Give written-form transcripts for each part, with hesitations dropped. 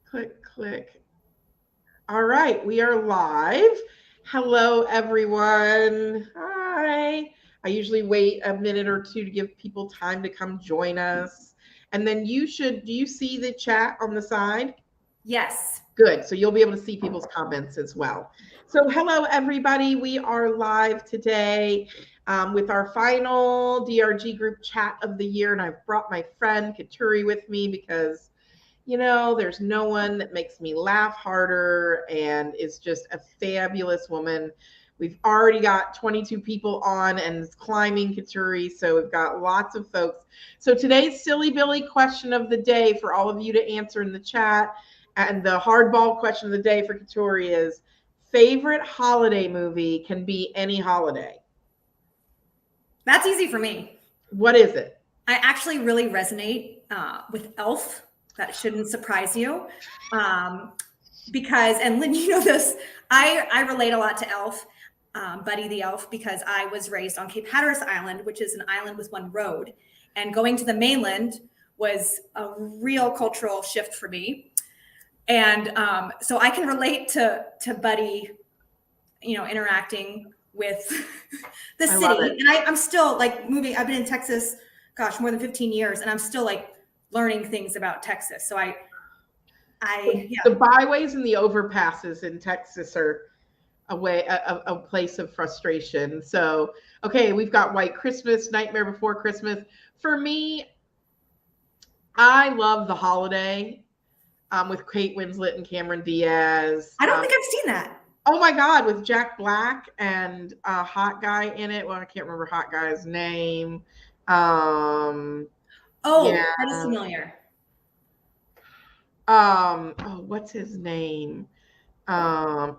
Click, click. All right, we are live. Hello, everyone. Hi. I usually wait a minute or two to give people time to come join us. And then do you see the chat on the side? Yes. Good. So you'll be able to see people's comments as well. So hello, everybody. We are live today with our final DRG Group chat of the year. And I've brought my friend Katuri with me because there's no one that makes me laugh harder and is just a fabulous woman. We've already got 22 people on and it's climbing Katuri. So we've got lots of folks. So today's Silly Billy question of the day for all of you to answer in the chat. And the hardball question of the day for Katuri is favorite holiday movie can be any holiday. That's easy for me. What is it? I actually really resonate with Elf. That shouldn't surprise you. Because, and Lynn, you know this, I relate a lot to Elf, Buddy the Elf, because I was raised on Cape Hatteras Island, which is an island with one road. And going to the mainland was a real cultural shift for me. And so I can relate to Buddy, interacting with the city. And I'm still like moving. I've been in Texas, gosh, more than 15 years. And I'm still like learning things about Texas. So the byways and the overpasses in Texas are a place of frustration. So, okay, we've got White Christmas, Nightmare Before Christmas. For me, I love The Holiday with Kate Winslet and Cameron Diaz. I don't think I've seen that. Oh my God, with Jack Black and a hot guy in it. Well, I can't remember hot guy's name. That is familiar. What's his name? Yeah,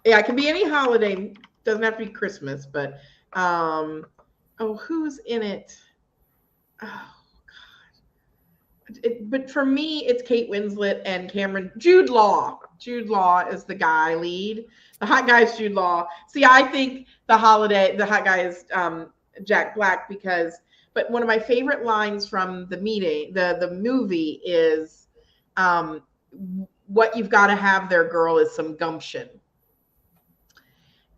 it can be any holiday. Doesn't have to be Christmas, but who's in it? Oh God. But for me, it's Kate Winslet and Jude Law. Jude Law is the guy lead. The hot guy is Jude Law. See, I think the hot guy is Jack Black but one of my favorite lines from the movie is, what you've got to have there, girl, is some gumption.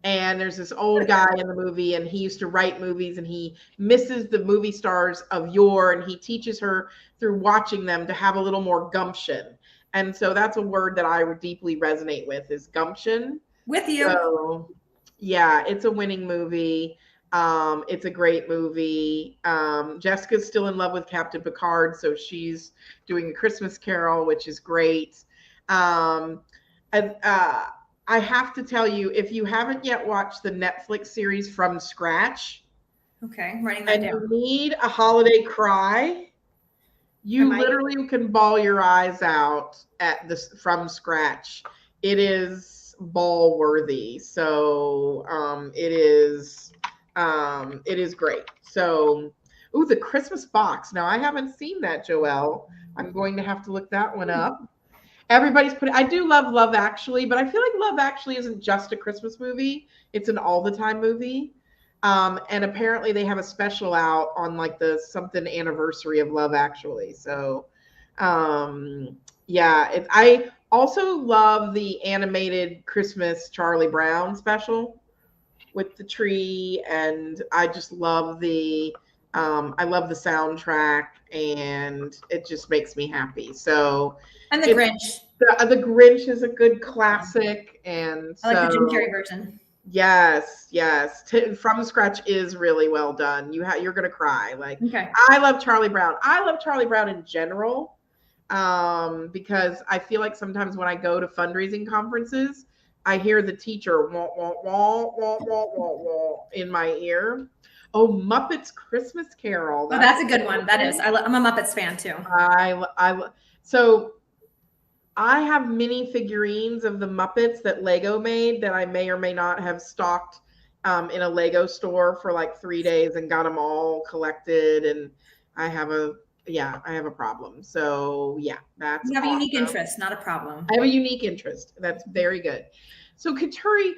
And there's this old guy in the movie, and he used to write movies, and he misses the movie stars of yore, and he teaches her through watching them to have a little more gumption. And so that's a word that I would deeply resonate with, is gumption. With you. So, yeah, it's a winning movie. It's a great movie. Jessica's still in love with Captain Picard, so she's doing A Christmas Carol, which is great. I have to tell you, if you haven't yet watched the Netflix series From Scratch, okay, writing that down. You need a holiday cry, you literally can bawl your eyes out at this From Scratch. It is ball worthy. So it is great. So, the Christmas Box. Now I haven't seen that, Joelle. I'm going to have to look that one up. Everybody's I do love Love Actually, but I feel like Love Actually isn't just a Christmas movie. It's an all the time movie. And apparently they have a special out on like the something anniversary of Love Actually. So, I also love the animated Christmas Charlie Brown special with the tree. And I just love I love the soundtrack, and it just makes me happy. So, and the Grinch. The Grinch is a good classic, and I like the Jim Carrey version. Yes. From Scratch is really well done. You're gonna cry. Like, okay. I love Charlie Brown. I love Charlie Brown in general, because I feel like sometimes when I go to fundraising conferences, I hear the teacher wah, wah, wah, wah, wah, wah, wah, in my ear. Oh, Muppets Christmas Carol. That's a good one. That is. I'm a Muppets fan too. So I have mini figurines of the Muppets that Lego made that I may or may not have stocked in a Lego store for like 3 days and got them all collected. And I have a problem. So yeah, that's you have a unique interest, not a problem. I have a unique interest. That's very good. So Katuri,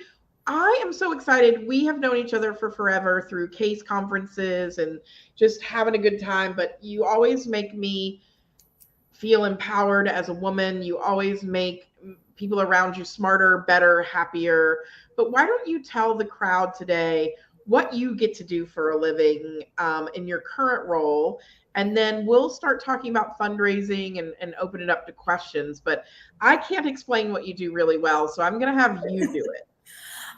I am so excited. We have known each other for forever through case conferences and just having a good time, but you always make me feel empowered as a woman. You always make people around you smarter, better, happier. But why don't you tell the crowd today what you get to do for a living in your current role? And then we'll start talking about fundraising and open it up to questions. But I can't explain what you do really well, so I'm going to have you do it.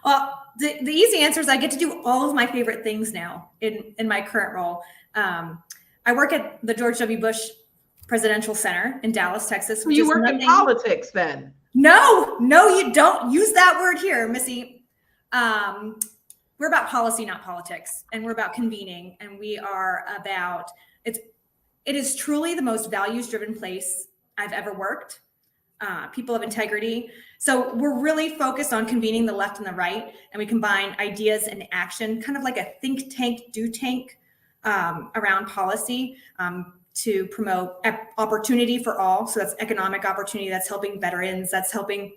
Well, the easy answer is I get to do all of my favorite things now in my current role. I work at the George W. Bush Presidential Center in Dallas, Texas. So you work in politics then? No, you don't use that word here, Missy. We're about policy, not politics, and we're about convening, and we are about it is truly the most values-driven place I've ever worked. People of integrity. So we're really focused on convening the left and the right, and we combine ideas and action, kind of like a think tank, do tank around policy to promote opportunity for all. So that's economic opportunity, that's helping veterans, that's helping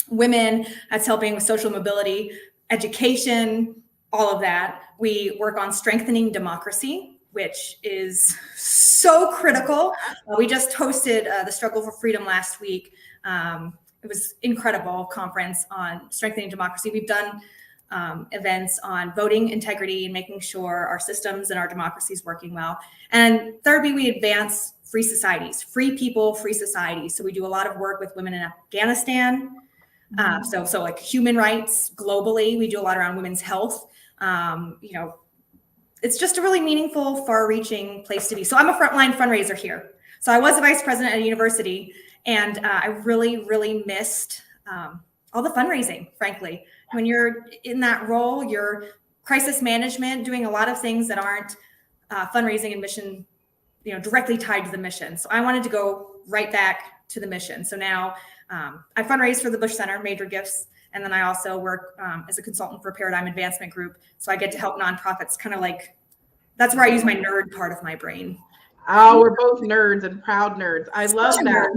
women, that's helping with social mobility, education, all of that. We work on strengthening democracy, which is so critical. We just hosted the Struggle for Freedom last week. It was incredible conference on strengthening democracy. We've done events on voting integrity and making sure our systems and our democracy is working well. And thirdly, we advance free societies, free people, free societies. So we do a lot of work with women in Afghanistan. So like human rights globally, we do a lot around women's health. It's just a really meaningful, far-reaching place to be. So I'm a frontline fundraiser here. So I was a vice president at a university, and I really, really missed all the fundraising, frankly. When you're in that role, you're crisis management, doing a lot of things that aren't fundraising and mission, directly tied to the mission. So I wanted to go right back to the mission. So now I fundraise for the Bush Center, major gifts. And then I also work as a consultant for Paradigm Advancement Group. So I get to help nonprofits, kind of like, that's where I use my nerd part of my brain. Oh, we're both nerds and proud nerds. I love that.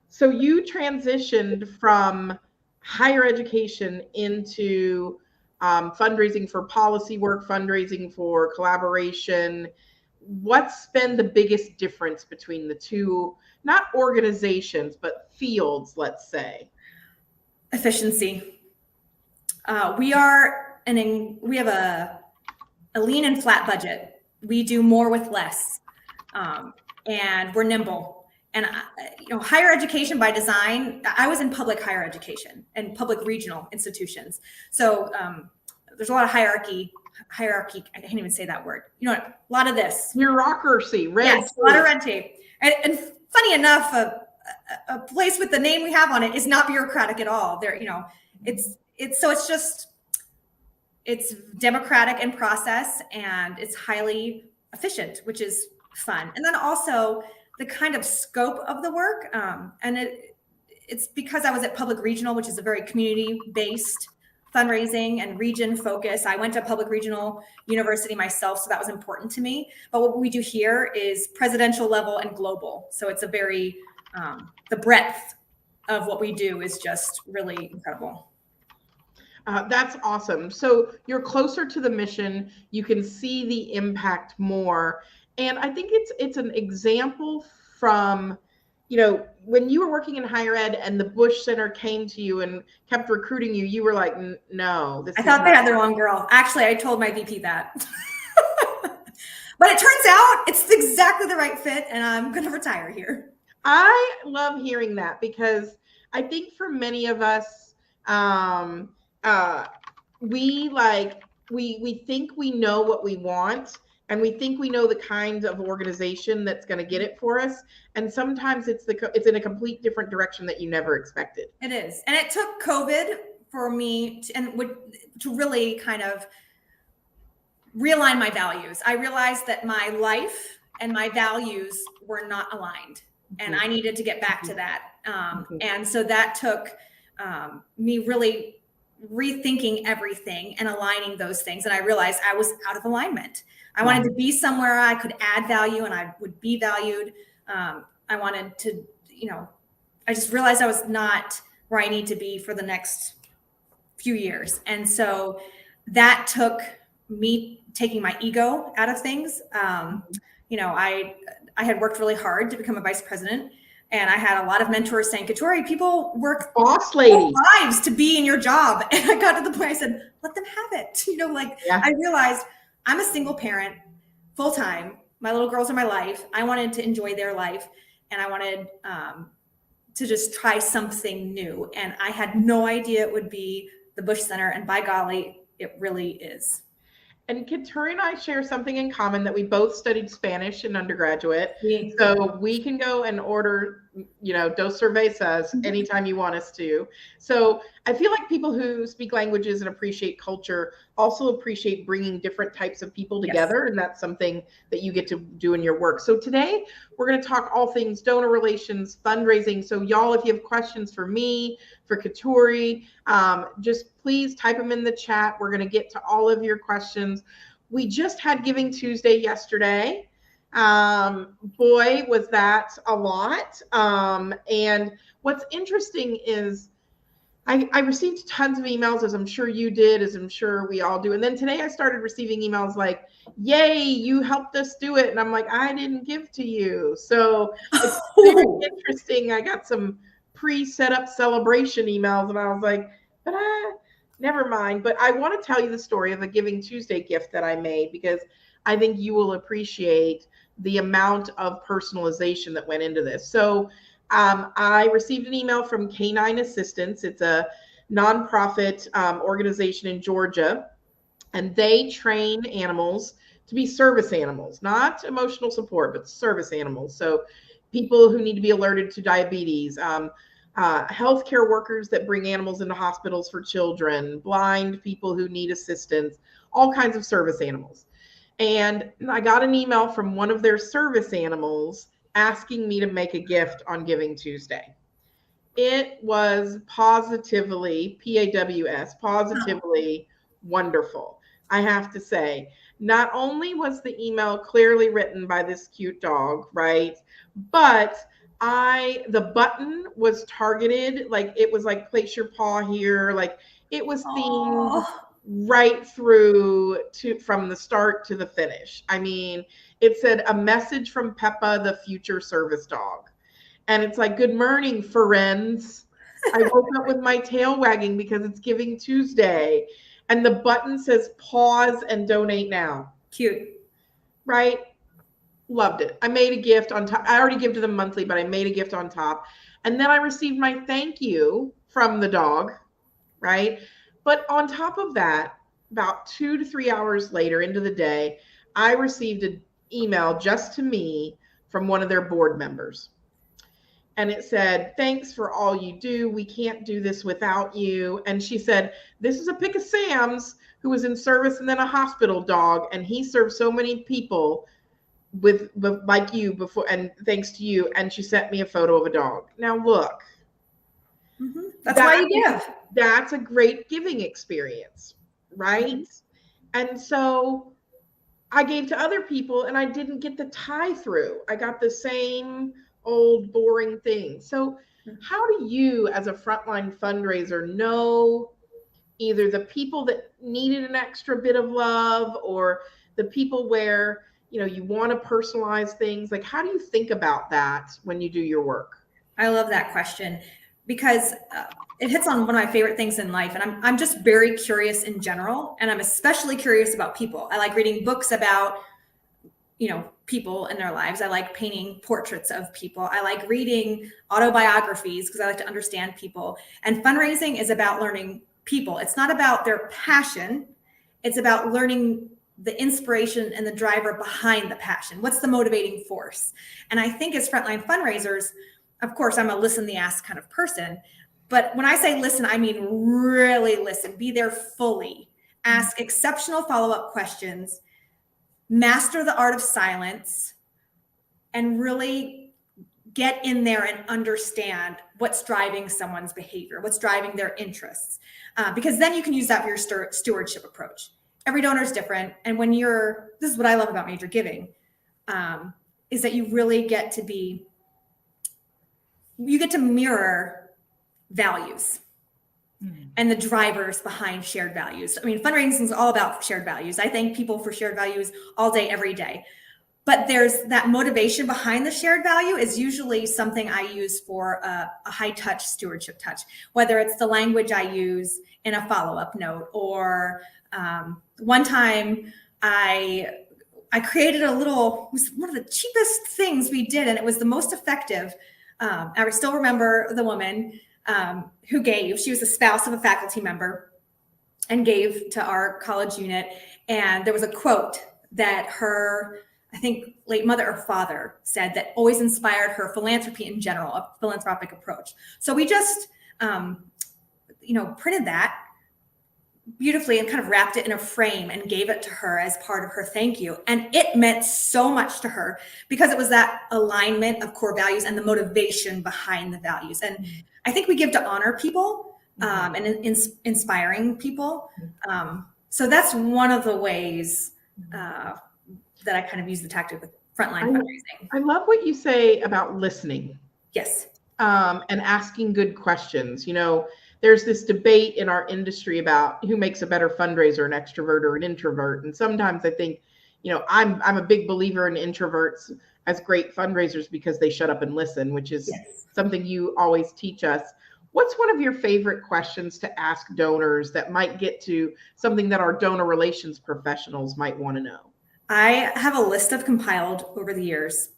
So you transitioned from higher education into fundraising for policy work, fundraising for collaboration. What's been the biggest difference between the two, not organizations, but fields, let's say? Efficiency. We have a lean and flat budget. We do more with less, and we're nimble. And higher education by design. I was in public higher education and public regional institutions. So there's a lot of hierarchy. I can't even say that word. A lot of this bureaucracy, red tape. A lot of red tape. And funny enough, a place with the name we have on it is not bureaucratic at all. It's democratic in process, and it's highly efficient, which is fun. And then also the kind of scope of the work. And it's because I was at Public Regional, which is a very community-based fundraising and region focus. I went to public regional university myself, so that was important to me. But what we do here is presidential level and global. So it's a very, the breadth of what we do is just really incredible. That's awesome. So you're closer to the mission. You can see the impact more. And I think it's an example from, when you were working in higher ed and the Bush Center came to you and kept recruiting you, you were like, no. I thought they had the wrong girl. Actually, I told my VP that. But it turns out it's exactly the right fit, and I'm going to retire here. I love hearing that, because I think for many of us, we think we know what we want, and we think we know the kind of organization that's going to get it for us. And sometimes it's in a complete different direction that you never expected. It is. And it took COVID for me to really kind of realign my values. I realized that my life and my values were not aligned, and I needed to get back to that. And so that took me really rethinking everything and aligning those things. And I realized I was out of alignment. I wanted to be somewhere I could add value and I would be valued. I wanted to, I just realized I was not where I need to be for the next few years. And so that took me taking my ego out of things. I had worked really hard to become a vice president. And I had a lot of mentors saying, Katori, people work boss lady lives to be in your job. And I got to the point I said, let them have it. I realized I'm a single parent, full time. My little girls are my life. I wanted to enjoy their life. And I wanted to just try something new. And I had no idea it would be the Bush Center. And by golly, it really is. And Katori and I share something in common, that we both studied Spanish in undergraduate. So we can go and order, dos cervezas anytime you want us to. So I feel like people who speak languages and appreciate culture also appreciate bringing different types of people together. Yes. And that's something that you get to do in your work. So today we're going to talk all things donor relations, fundraising. So y'all, if you have questions for me, for Katori, just please type them in the chat. We're going to get to all of your questions. We just had Giving Tuesday yesterday. Boy, was that a lot. And what's interesting is I received tons of emails, as I'm sure you did, as I'm sure we all do. And then today I started receiving emails like, yay, you helped us do it. And I'm like, I didn't give to you. So it's very interesting. I got some pre-set up celebration emails and I was like, but never mind. But I want to tell you the story of a Giving Tuesday gift that I made, because I think you will appreciate the amount of personalization that went into this. So I received an email from Canine Assistance. It's a nonprofit organization in Georgia, and they train animals to be service animals, not emotional support, but service animals. So people who need to be alerted to diabetes, healthcare workers that bring animals into hospitals for children, blind people who need assistance, all kinds of service animals. And I got an email from one of their service animals asking me to make a gift on Giving Tuesday. It was positively, PAWS, positively wonderful. I have to say, not only was the email clearly written by this cute dog, right? But the button was targeted, like it was like, place your paw here. Like it was themed right through from the start to the finish. I mean, it said a message from Peppa, the future service dog. And it's like, good morning, friends. I woke up with my tail wagging because it's Giving Tuesday. And the button says pause and donate now. Cute. Right? Loved it. I made a gift on top. I already give to them monthly, but I made a gift on top. And then I received my thank you from the dog, right? But on top of that, about 2 to 3 hours later into the day, I received an email just to me from one of their board members. And it said, thanks for all you do. We can't do this without you. And she said, this is a pic of Sam's, who was in service and then a hospital dog. And he served so many people with like you before, and thanks to you. And she sent me a photo of a dog. Now look. Mm-hmm. That's why you give. That's a great giving experience, right? Mm-hmm. And so I gave to other people and I didn't get the tie through. I got the same old boring thing. So how do you, as a frontline fundraiser, know either the people that needed an extra bit of love or the people where, you want to personalize things? Like, how do you think about that when you do your work? I love that question, because it hits on one of my favorite things in life. And I'm just very curious in general. And I'm especially curious about people. I like reading books about, people in their lives. I like painting portraits of people. I like reading autobiographies because I like to understand people. And fundraising is about learning people. It's not about their passion. It's about learning the inspiration and the driver behind the passion. What's the motivating force? And I think as frontline fundraisers, of course, I'm a listen the ask kind of person. But when I say listen, I mean really listen. Be there fully. Ask exceptional follow-up questions. Master the art of silence. And really get in there and understand what's driving someone's behavior, what's driving their interests. Because then you can use that for your stewardship approach. Every donor is different. And when this is what I love about major giving, is that you really get to mirror values and the drivers behind shared values. I mean, fundraising is all about shared values. I thank people for shared values all day, every day. but there's that motivation behind the shared value is usually something I use for a high touch stewardship touch, whether it's the language I use in a follow-up note, or one time I created it was one of the cheapest things we did, and it was the most effective. I still remember the woman who gave. She was the spouse of a faculty member and gave to our college unit. And there was a quote that her, I think, late mother or father said that always inspired her philanthropy in general, a philanthropic approach. So we just, printed that beautifully and kind of wrapped it in a frame and gave it to her as part of her thank you. And it meant so much to her because it was that alignment of core values and the motivation behind the values. And I think we give to honor people and inspiring people. So that's one of the ways that I kind of use the tactic with frontline fundraising. I love what you say about listening. Yes. And asking good questions. There's this debate in our industry about who makes a better fundraiser, an extrovert or an introvert. And sometimes I think, I'm a big believer in introverts as great fundraisers because they shut up and listen, which is something you always teach us. What's one of your favorite questions to ask donors that might get to something that our donor relations professionals might want to know? I have a list I've compiled over the years.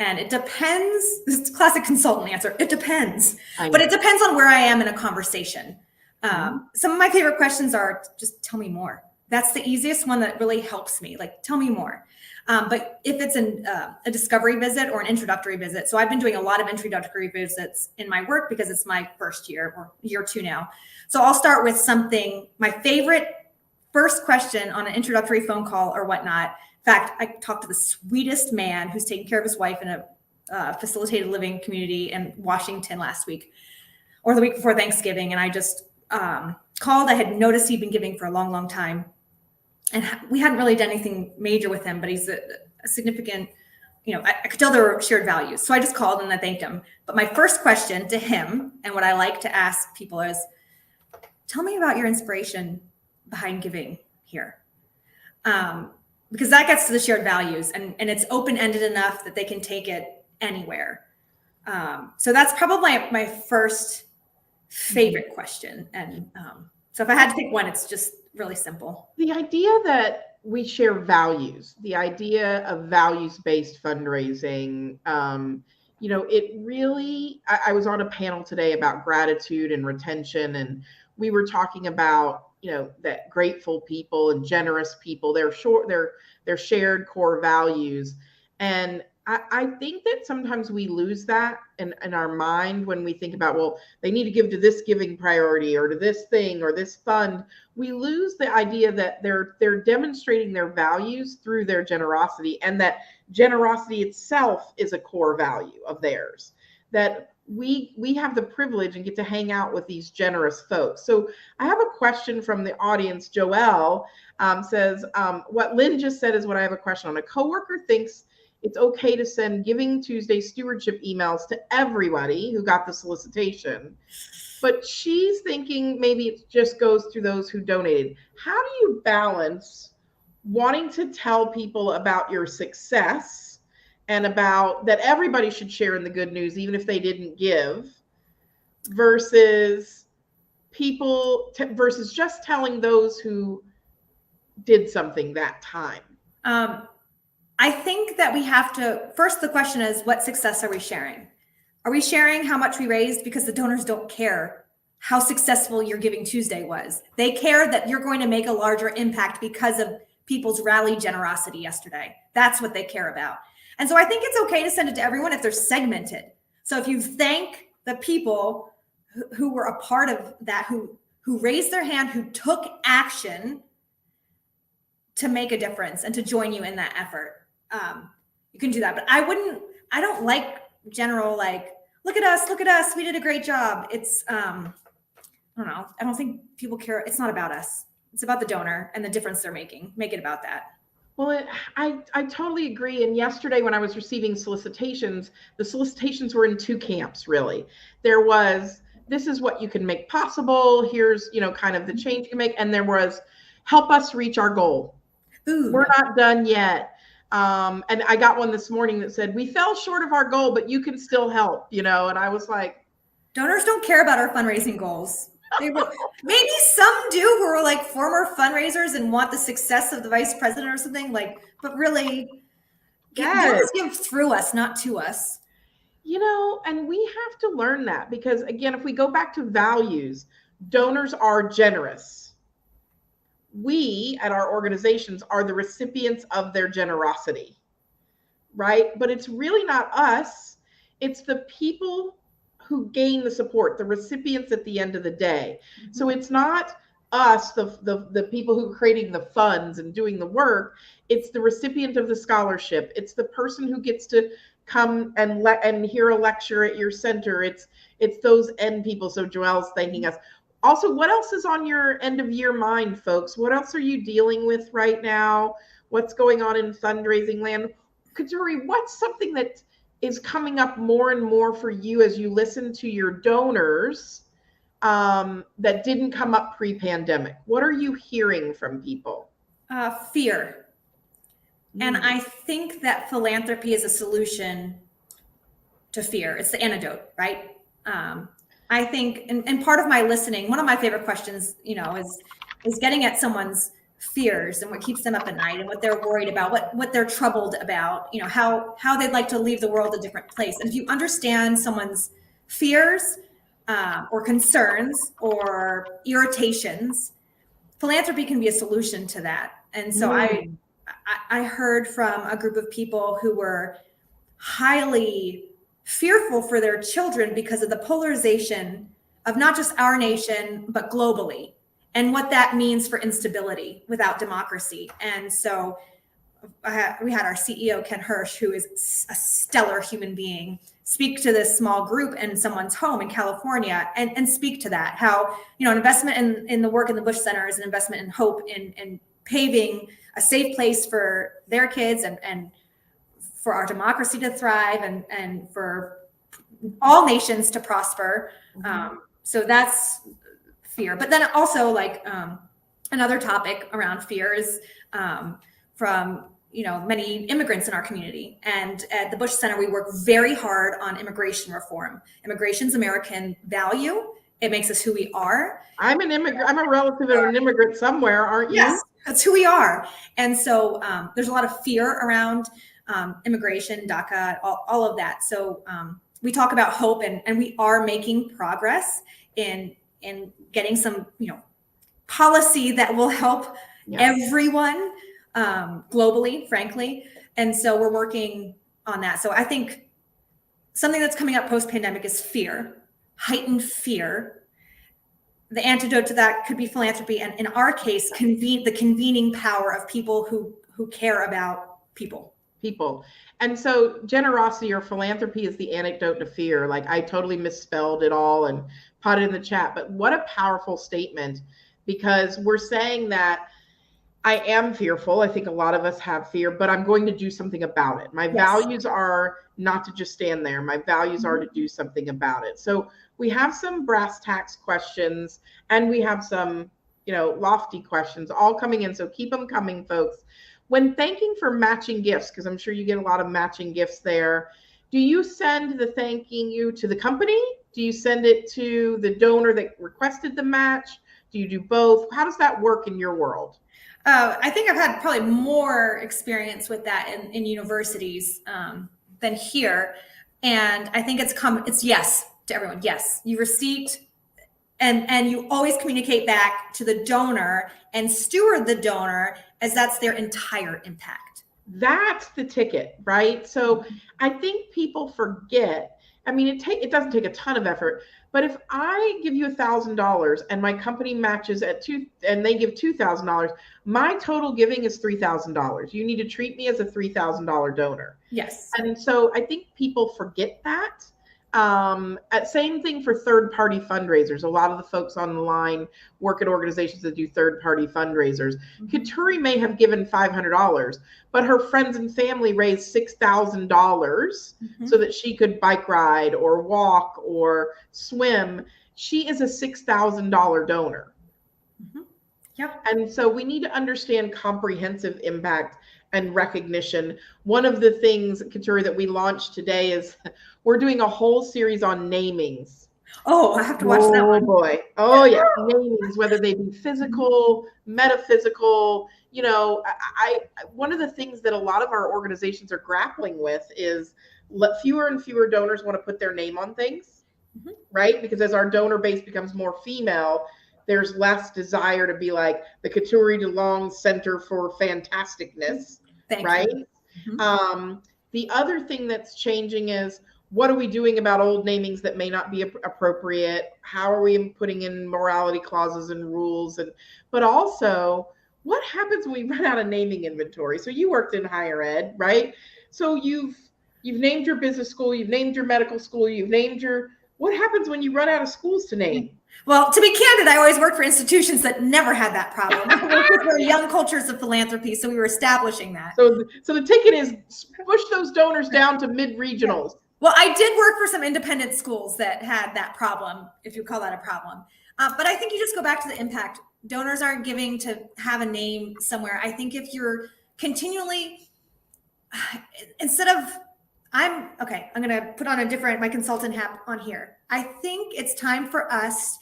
And it depends. This is classic consultant answer. It depends. But it depends on where I am in a conversation. Some of my favorite questions are just tell me more. That's the easiest one that really helps me. Like, tell me more. But if it's a discovery visit or an introductory visit, so I've been doing a lot of introductory visits in my work because it's my first year or year 2 now. So I'll start with something, my favorite first question on an introductory phone call or whatnot. In fact, I talked to the sweetest man who's taking care of his wife in a facilitated living community in Washington last week or the week before Thanksgiving. And I just called. I had noticed he'd been giving for a long, long time. And we hadn't really done anything major with him, but he's a significant, I could tell there were shared values. So I just called and I thanked him. But my first question to him, and what I like to ask people is, tell me about your inspiration behind giving here. Because that gets to the shared values and it's open-ended enough that they can take it anywhere. So that's probably my first favorite question. And so if I had to pick one, it's just really simple. The idea that we share values, the idea of values-based fundraising, it really, I was on a panel today about gratitude and retention, and we were talking about that grateful people and generous people, they're shared core values. And I think that sometimes we lose that in our mind when we think about, well, they need to give to this giving priority or to this thing or this fund. We lose the idea that they're demonstrating their values through their generosity, and that generosity itself is a core value of theirs, that we have the privilege and get to hang out with these generous folks. So I have a question from the audience. Joelle says, what Lynn just said is what I have a question on. A coworker thinks it's okay to send Giving Tuesday stewardship emails to everybody who got the solicitation, but she's thinking maybe it just goes through those who donated. How do you balance wanting to tell people about your success and about that everybody should share in the good news, even if they didn't give, versus versus just telling those who did something that time? I think that we have to, first, the question is, what success are we sharing? Are we sharing how much we raised? Because the donors don't care how successful your Giving Tuesday was. They care that you're going to make a larger impact because of people's rally generosity yesterday. That's what they care about. And so I think it's okay to send it to everyone if they're segmented. So if you thank the people who were a part of that, who raised their hand, who took action to make a difference and to join you in that effort, you can do that. But I don't like general, like, look at us, we did a great job. It's, I don't know. I don't think people care. It's not about us. It's about the donor and the difference they're making. Make it about that. Well, I totally agree. And yesterday when I was receiving solicitations, the solicitations were in 2 camps, really. There was, this is what you can make possible. Here's, kind of the change you can make. And there was, help us reach our goal. Ooh. We're not done yet. And I got one this morning that said, we fell short of our goal, but you can still help, and I was like, donors don't care about our fundraising goals. Maybe some do who are like former fundraisers and want the success of the vice president or something, but really, donors give through us, not to us. And we have to learn that, because again, if we go back to values, donors are generous. We at our organizations are the recipients of their generosity, right? But it's really not us. It's the people who gain the support, the recipients at the end of the day. Mm-hmm. So it's not us, the people who are creating the funds and doing the work. It's the recipient of the scholarship. It's the person who gets to come and hear a lecture at your center. It's those end people. So Joelle's thanking us. Also, what else is on your end of year mind, folks? What else are you dealing with right now? What's going on in fundraising land? Katuri, what's something that is coming up more and more for you as you listen to your donors that didn't come up pre-pandemic? What are you hearing from people? Fear. And I think that philanthropy is a solution to fear. It's the antidote, right? I think, and part of my listening, one of my favorite questions, is getting at someone's fears and what keeps them up at night and what they're worried about, what they're troubled about, how they'd like to leave the world a different place. And if you understand someone's fears or concerns or irritations, philanthropy can be a solution to that. And so I heard from a group of people who were highly fearful for their children because of the polarization of not just our nation, but globally, and what that means for instability without democracy. And so we had our CEO, Ken Hirsch, who is a stellar human being, speak to this small group in someone's home in California and speak to that, how, an investment in the work in the Bush Center is an investment in hope in paving a safe place for their kids and for our democracy to thrive and for all nations to prosper. So that's fear. But then also another topic around fear is from, many immigrants in our community. And at the Bush Center, we work very hard on immigration reform. Immigration's American value. It makes us who we are. I'm an immigrant. I'm a relative of an immigrant somewhere, aren't you? Yes, that's who we are. And so there's a lot of fear around immigration, DACA, all of that. So we talk about hope, and we are making progress in getting some, policy that will help everyone globally, frankly. And so we're working on that. So I think something that's coming up post-pandemic is fear, heightened fear. The antidote to that could be philanthropy, and in our case, the convening power of people who care about people. And so generosity or philanthropy is the antidote to fear. I totally misspelled it all and put it in the chat, but what a powerful statement, because we're saying that I am fearful. I think a lot of us have fear, but I'm going to do something about it. My values are not to just stand there. My values are to do something about it. So we have some brass tacks questions, and we have some, lofty questions all coming in. So keep them coming, folks. When thanking for matching gifts, because I'm sure you get a lot of matching gifts there, do you send the thanking you to the company? Do you send it to the donor that requested the match? Do you do both? How does that work in your world? I think I've had probably more experience with that in universities than here. And I think it's yes to everyone. Yes, you receipt, and you always communicate back to the donor and steward the donor as that's their entire impact. That's the ticket, right? So I think people forget. I mean, it doesn't take a ton of effort, but if I give you $1,000 and my company matches at $2,000 and they give $2,000, my total giving is $3,000. You need to treat me as a $3,000 donor. Yes. And so I think people forget that. Same thing for third-party fundraisers. A lot of the folks on the line work at organizations that do third-party fundraisers. Katuri may have given $500, but her friends and family raised $6,000 so that she could bike ride or walk or swim. She is a $6,000 donor. Yep. And so we need to understand comprehensive impact and recognition. One of the things, Katuri, that we launched today is we're doing a whole series on namings. Oh, I have to watch that one. Oh boy. Oh yeah. Namings, whether they be physical, metaphysical, one of the things that a lot of our organizations are grappling with is fewer and fewer donors want to put their name on things, right? Because as our donor base becomes more female, there's less desire to be like the Katuri DeLong Center for Fantasticness, right? The other thing that's changing is, what are we doing about old namings that may not be appropriate? How are we putting in morality clauses and rules? But also, what happens when we run out of naming inventory? So you worked in higher ed, right? So you've named your business school, you've named your medical school, what happens when you run out of schools to name? Well, to be candid, I always worked for institutions that never had that problem. We're young cultures of philanthropy, so we were establishing that. So the ticket is push those donors down to mid-regionals. Yeah. Well, I did work for some independent schools that had that problem, if you call that a problem. But I think you just go back to the impact. Donors aren't giving to have a name somewhere. I think if you're continually, I'm going to put on my consultant hat on here. I think it's time for us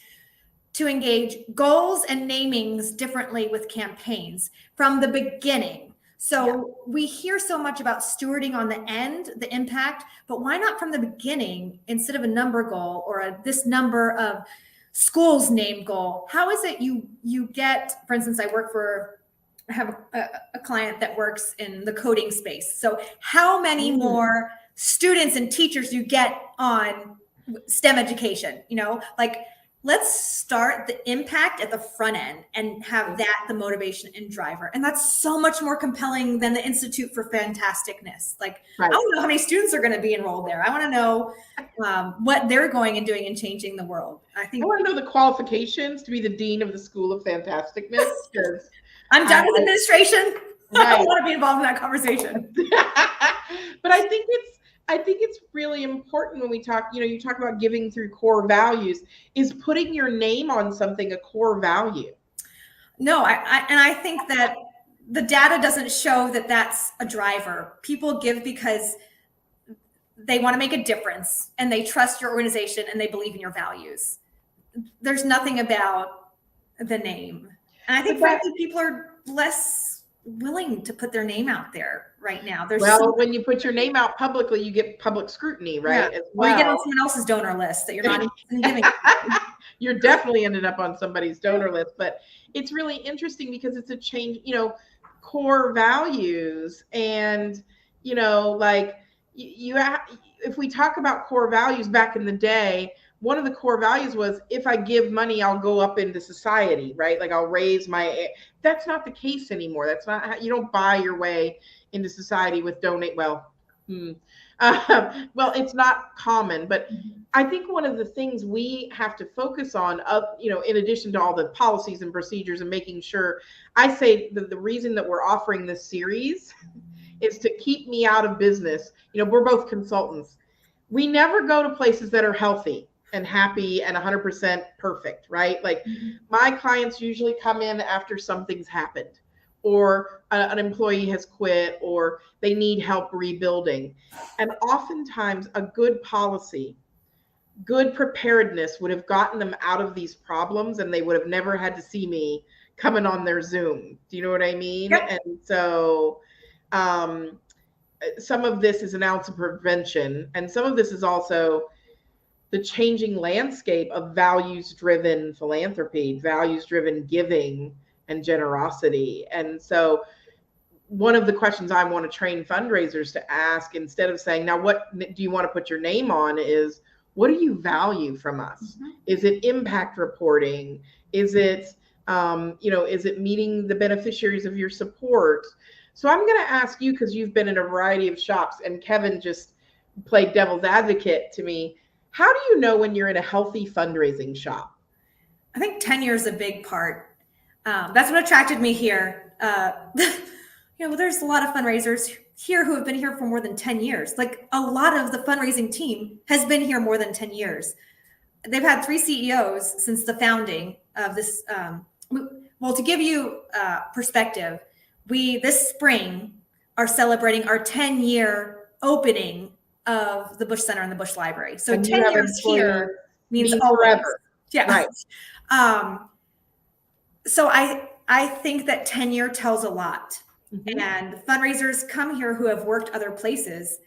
to engage goals and namings differently with campaigns from the beginning. So we hear so much about stewarding on the end, the impact, but why not from the beginning instead of a number goal or this number of schools named goal? How is it you get, for instance, I have a client that works in the coding space. So how many more students and teachers you get on STEM education? Let's start the impact at the front end and have that the motivation and driver. And that's so much more compelling than the Institute for Fantasticness. I want to know how many students are going to be enrolled there. I want to know what they're going and doing and changing the world. I want to know the qualifications to be the dean of the School of Fantasticness. I'm done with administration. I don't want to be involved in that conversation. But I think it's really important when we talk, you talk about giving through core values, is putting your name on something a core value. No, I think that the data doesn't show that that's a driver. People give because they want to make a difference and they trust your organization and they believe in your values. There's nothing about the name. And I think frankly, people are less willing to put their name out there right now. When you put your name out publicly, you get public scrutiny, right? Yeah. Or you get on someone else's donor list that you're not even giving. You're definitely ended up on somebody's donor list, but it's really interesting because it's a change, core values. And, if we talk about core values back in the day, one of the core values was, if I give money, I'll go up into society, right? I'll raise that's not the case anymore. That's not how, you don't buy your way into society with donate. Well, it's not common, but I think one of the things we have to focus on, in addition to all the policies and procedures and making sure, I say the reason that we're offering this series is to keep me out of business. We're both consultants. We never go to places that are healthy and happy and 100% perfect, right? My clients usually come in after something's happened, or an employee has quit, or they need help rebuilding. And oftentimes a good policy, good preparedness would have gotten them out of these problems, and they would have never had to see me coming on their Zoom. Do you know what I mean? Yep. And so some of this is an ounce of prevention, and some of this is also the changing landscape of values-driven philanthropy, values-driven giving and generosity. And so one of the questions I want to train fundraisers to ask, instead of saying, now what do you want to put your name on, is, what do you value from us? Is it impact reporting? Is it, is it meeting the beneficiaries of your support? So I'm going to ask you, because you've been in a variety of shops, and Kevin just played devil's advocate to me. How do you know when you're in a healthy fundraising shop? I think tenure is a big part. That's what attracted me here. There's a lot of fundraisers here who have been here for more than 10 years. A lot of the fundraising team has been here more than 10 years. They've had 3 CEOs since the founding of this. To give you perspective, this spring, are celebrating our 10-year opening of the Bush Center and the Bush Library. So 10 years here means forever. Yeah. Right. So I think that tenure tells a lot. Mm-hmm. And fundraisers come here who have worked other places,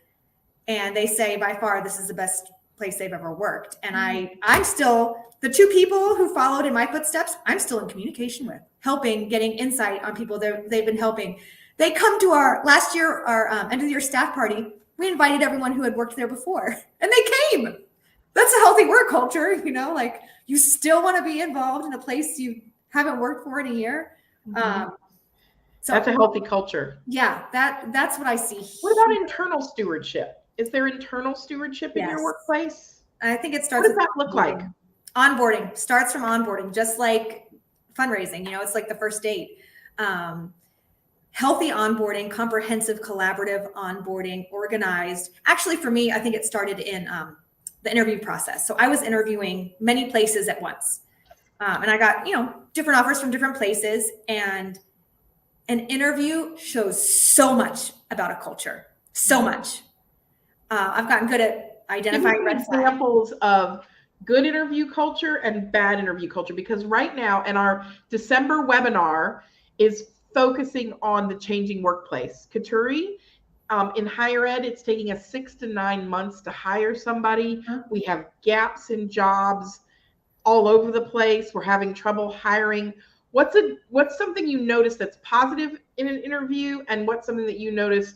and they say by far this is the best place they've ever worked. And I'm still, the two people who followed in my footsteps, I'm still in communication with, helping, getting insight on people they've been helping. They come to our last year, our end of the year staff party. We invited everyone who had worked there before, and they came. That's a healthy work culture, you know, like you still want to be involved in a place you haven't worked for in a year. Mm-hmm. So that's a healthy culture. Yeah, that's what I see. What about internal stewardship? Is there internal stewardship in your workplace? I think it starts. What does that look like? Onboarding starts from onboarding, just like fundraising. You know, it's like the first date. Healthy onboarding, comprehensive, collaborative onboarding, organized. Actually, for me, I think it started in the interview process. So I was interviewing many places at once, and I got, you know, different offers from different places, and an interview shows so much about a culture, so much. I've gotten good at identifying red flags. Examples of good interview culture and bad interview culture, because right now, and our December webinar is focusing on the changing workplace. Katuri, in higher ed, it's taking us 6 to 9 months to hire somebody. We have gaps in jobs all over the place. We're having trouble hiring. What's something you notice that's positive in an interview, and what's something that you notice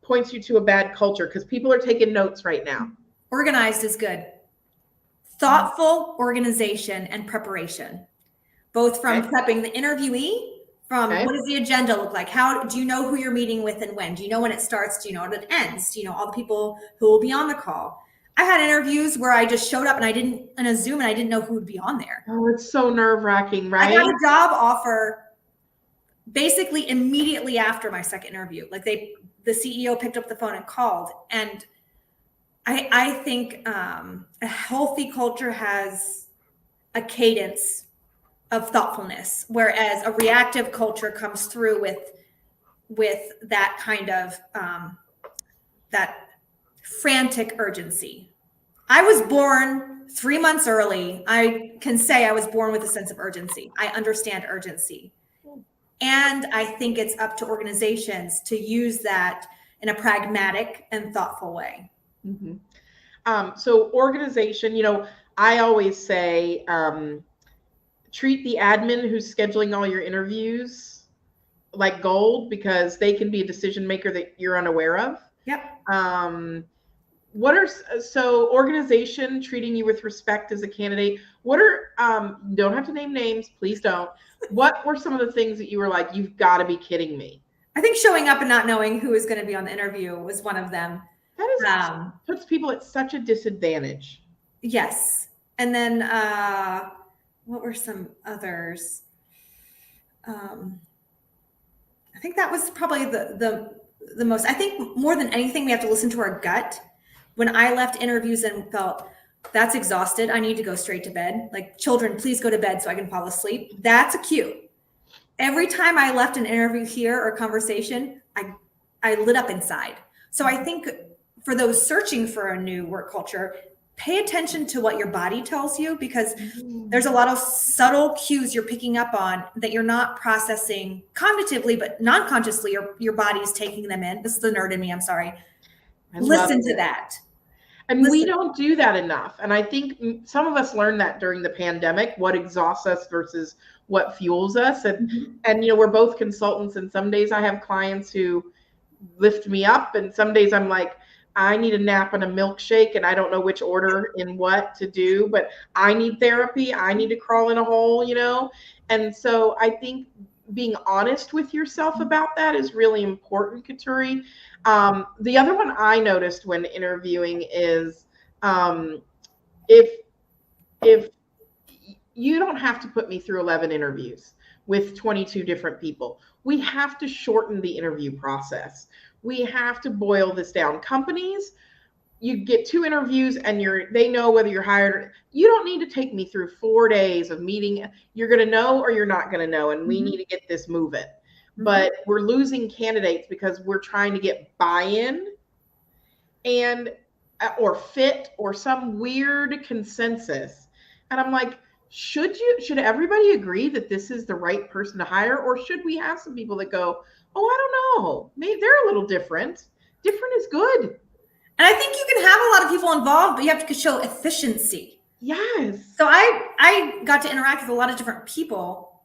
points you to a bad culture? Because people are taking notes right now. Organized is good. Thoughtful organization and preparation, both from prepping the interviewee, from what does the agenda look like? How do you know who you're meeting with and when? Do you know when it starts? Do you know when it ends? Do you know all the people who will be on the call? I had interviews where I just showed up and I didn't, in a Zoom, and I didn't know who would be on there. Oh, it's so nerve-wracking, right? I got a job offer basically immediately after my second interview. Like the CEO picked up the phone and called. And I think a healthy culture has a cadence of thoughtfulness, whereas a reactive culture comes through with that kind of that frantic urgency. I was born 3 months early. I can say I was born with a sense of urgency. I understand urgency. And I think it's up to organizations to use that in a pragmatic and thoughtful way. Mm-hmm. So organization, you know, I always say, treat the admin who's scheduling all your interviews like gold, because they can be a decision maker that you're unaware of. Yep. So organization treating you with respect as a candidate, don't have to name names, please don't. What were some of the things that you were like, you've got to be kidding me? I think showing up and not knowing who is going to be on the interview was one of them. That puts people at such a disadvantage. Yes. And then what were some others? I think that was probably the most. I think more than anything, we have to listen to our gut. When I left interviews and felt that's exhausted, I need to go straight to bed. Like, children, please go to bed so I can fall asleep. That's a cue. Every time I left an interview here or conversation, I lit up inside. So I think for those searching for a new work culture, pay attention to what your body tells you, because there's a lot of subtle cues you're picking up on that you're not processing cognitively, but non-consciously your body's taking them in. This is the nerd in me, I'm sorry. Listen to that. And we don't do that enough. And I think some of us learned that during the pandemic, what exhausts us versus what fuels us. And, and you know, we're both consultants, and some days I have clients who lift me up, and some days I'm like, I need a nap and a milkshake, and I don't know which order in what to do, but I need therapy. I need to crawl in a hole, you know? And so I think being honest with yourself about that is really important, Katuri. The other one I noticed when interviewing is if you don't have to put me through 11 interviews with 22 different people. We have to shorten the interview process. We have to boil this down. Companies, you get 2 interviews and they know whether you're hired. You don't need to take me through 4 days of meeting. You're going to know or you're not going to know, and we need to get this moving. but we're losing candidates because we're trying to get buy-in and or fit or some weird consensus. And I'm like, should everybody agree that this is the right person to hire, or should we have some people that go, oh, I don't know, maybe they're a little different. Different is good. And I think you can have a lot of people involved, but you have to show efficiency. Yes. So I got to interact with a lot of different people